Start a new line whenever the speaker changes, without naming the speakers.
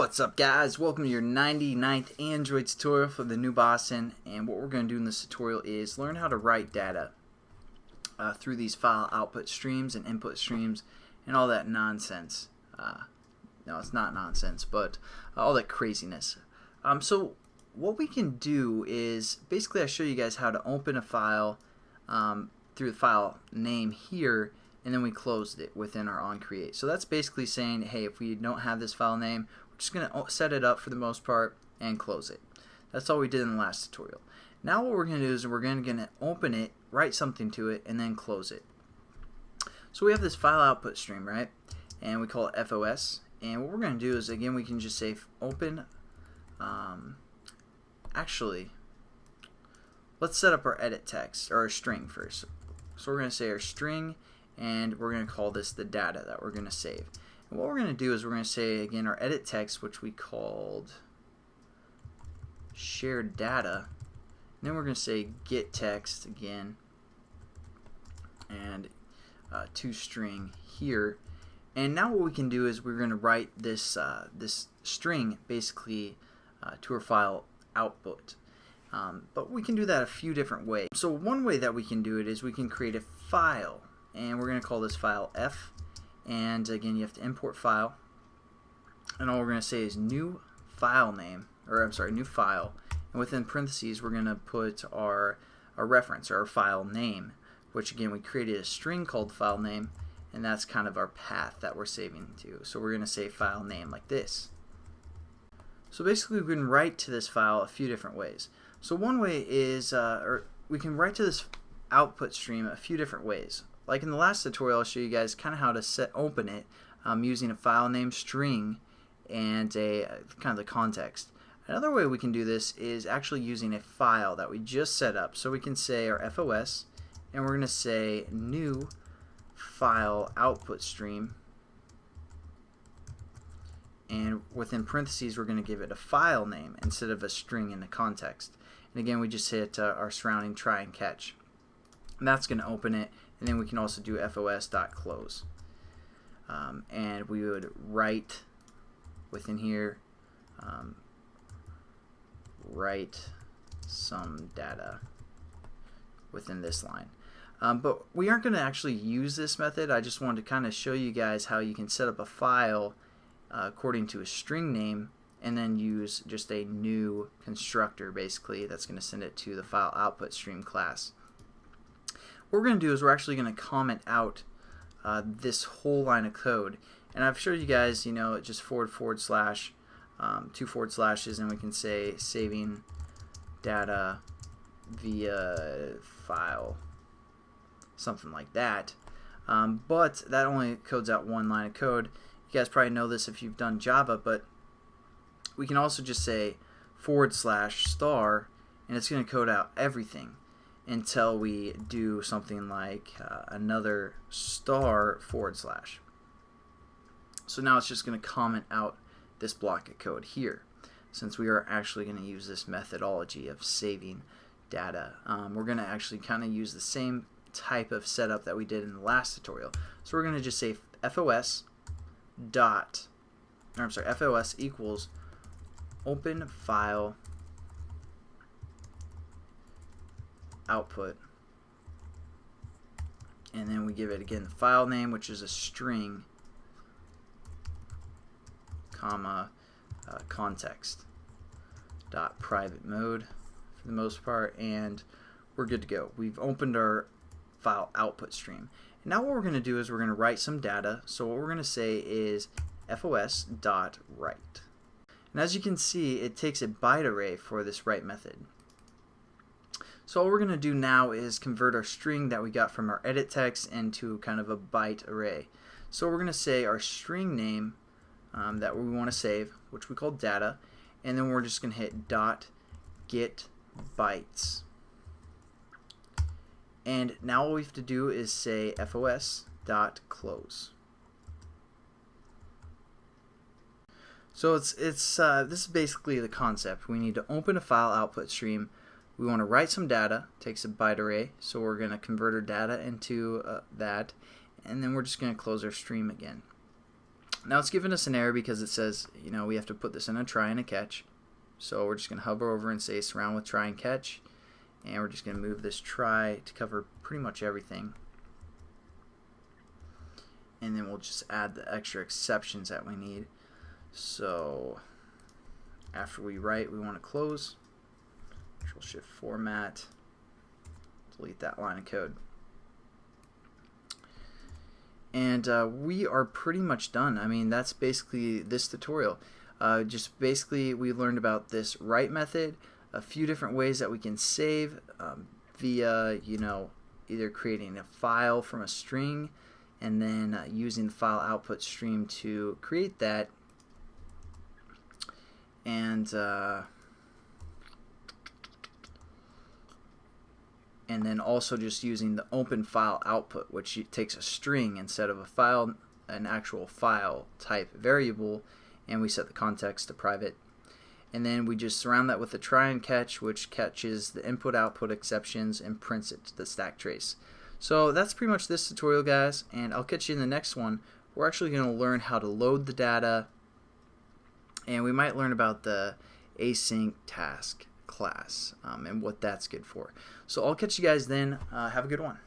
What's up, guys? Welcome to your 99th Android tutorial for the new Boston. And what we're going to do in this tutorial is learn how to write data through these file output streams and input streams and all that nonsense. No, it's not nonsense, but all that craziness. So what we can do is basically I show you guys how to open a file through the file name here, and then we closed it within our onCreate. So that's basically saying, hey, if we don't have this file name, we're just going to set it up for the most part and close it. That's all we did in the last tutorial. Now what we're going to do is we're going to open it, write something to it, and then close it. So we have this file output stream, right? And we call it FOS. And what we're going to do is, again, we can just say open. Actually, let's set up our edit text, or our string first. So we're going to say our string, and we're going to call this the data that we're going to save. And what we're going to do is we're going to say, again, our edit text, which we called shared data. And then we're going to say get text again, and toString here. And now what we can do is we're going to write this this string basically to our file output. But we can do that a few different ways. So one way that we can do it is we can create a file, and we're going to call this file F. And again, you have to import file, and all we're going to say is new file name, or I'm sorry, new file, and within parentheses we're going to put our reference, or our file name, which again we created a string called file name, and that's kind of our path that we're saving to. So we're going to say file name like this. So basically we can write to this file a few different ways. So one way is, or we can write to this output stream a few different ways. Like in the last tutorial, I'll show you guys kind of how to open it using a file name string and a kind of the context. Another way we can do this is actually using a file that we just set up. So we can say our FOS, and we're going to say new file output stream, and within parentheses we're going to give it a file name instead of a string in the context. And again, we just hit our surrounding try and catch, and that's going to open it. And then we can also do FOS.close, and we would write within here, write some data within this line. But we aren't going to actually use this method. I just wanted to kind of show you guys how you can set up a file according to a string name, and then use just a new constructor basically that's going to send it to the file output stream class. What we're going to do is we're actually going to comment out this whole line of code, and I've showed you guys, you know, just forward slash, two forward slashes, and we can say saving data via file, something like that. But that only codes out one line of code. You guys probably know this if you've done Java, but we can also just say /*, and it's going to code out everything until we do something like another */. So now it's just going to comment out this block of code here, since we are actually going to use this methodology of saving data. We're going to actually kind of use the same type of setup that we did in the last tutorial. So we're going to just say FOS equals open file output, and then we give it again the file name, which is a string, comma, context dot private mode for the most part, and we're good to go. We've opened our file output stream. And now what we're going to do is we're going to write some data. So what we're going to say is FOS.write. And as you can see, it takes a byte array for this write method. So all we're going to do now is convert our string that we got from our edit text into kind of a byte array. So we're going to say our string name that we want to save, which we call data, and then we're just going to hit .get bytes. And now all we have to do is say FOS.close. So this is basically the concept. We need to open a file output stream. We want to write some data, takes a byte array, so we're going to convert our data into that, and then we're just going to close our stream again. Now it's giving us an error because it says, you know, we have to put this in a try and a catch. So we're just going to hover over and say surround with try and catch. And we're just going to move this try to cover pretty much everything. And then we'll just add the extra exceptions that we need. So after we write, we want to close. Control-Shift format. Delete that line of code. And we are pretty much done. I mean, that's basically this tutorial. Just basically, we learned about this write method, a few different ways that we can save via, you know, either creating a file from a string and then using the file output stream to create that, and then also just using the open file output, which takes a string instead of a file, an actual file type variable, and we set the context to private. And then we just surround that with a try and catch, which catches the input output exceptions and prints it to the stack trace. So that's pretty much this tutorial, guys, and I'll catch you in the next one. We're actually going to learn how to load the data, and we might learn about the async task class and what that's good for. So I'll catch you guys then. Have a good one.